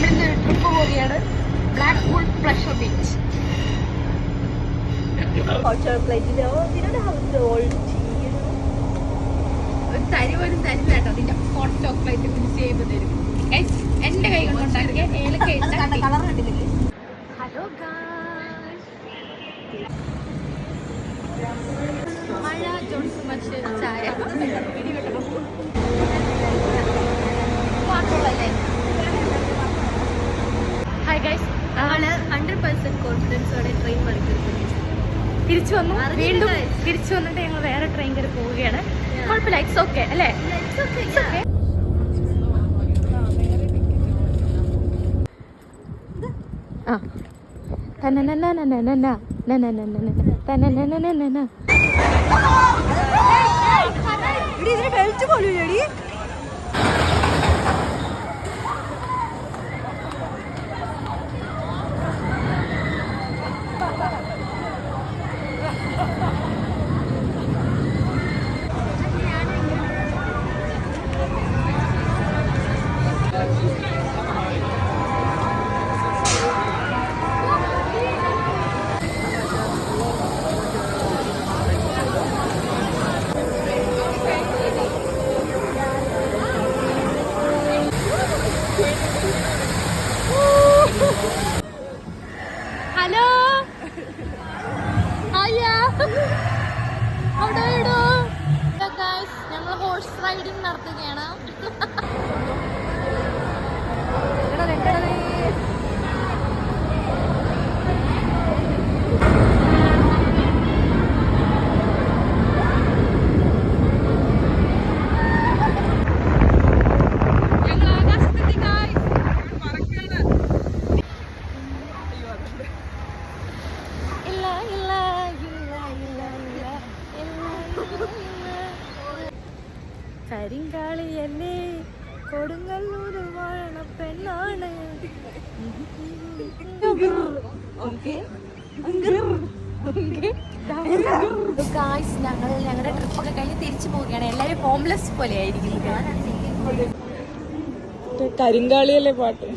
നമ്മളിന്ന് ട്രിപ്പ് പോവുകയാണ്. Black pool pressure beach. ഒരു തരി പോലും തരില്ല കേട്ടോ. അതിന്റെ ഹോട്ട് ചോക്ലേറ്റ് ഫിനിഷ് ചെയ്യുമ്പോൾ തരും. എന്റെ കൈ കൊണ്ടുണ്ടാക്കിയ ഏലക്ക കളർ കണ്ടില്ലേ? ഹലോ മഴ ജോൺസ് മച്ച് ചായ ഹായ് ഗൈസ്, ഞങ്ങള് 100% കോൺഫിഡൻസോടെ ട്രെയിൻ പഠിക്കുന്നു. തിരിച്ചു വന്നു, വീണ്ടും തിരിച്ചു വന്നിട്ട് ഞങ്ങൾ വേറെ ട്രെയിൻ കയറി പോവുകയാണ്. കുഴപ്പമില്ല, ഇറ്റ്സ് ഓക്കെ അല്ലേ? ബെൽറ്റ് പോലും ഇല്ലടി. ഹലോ അവിടെ ഇടൂ. ഞങ്ങൾ ഹോഴ്സ് റൈഡിങ് നടത്തുകയാണ്. കരിങ്കാളിയല്ലേ കൊടുങ്ങല്ലൂര് വാഴണ പെണ്ണാണ്. ഞങ്ങൾ ഞങ്ങളുടെ ട്രിപ്പൊക്കെ കഴിഞ്ഞ് തിരിച്ചു പോവുകയാണ്. എല്ലാവരും ഹോംലെസ് പോലെ ആയിരിക്കും. കരിങ്കാളിയല്ലേ പാട്ട്.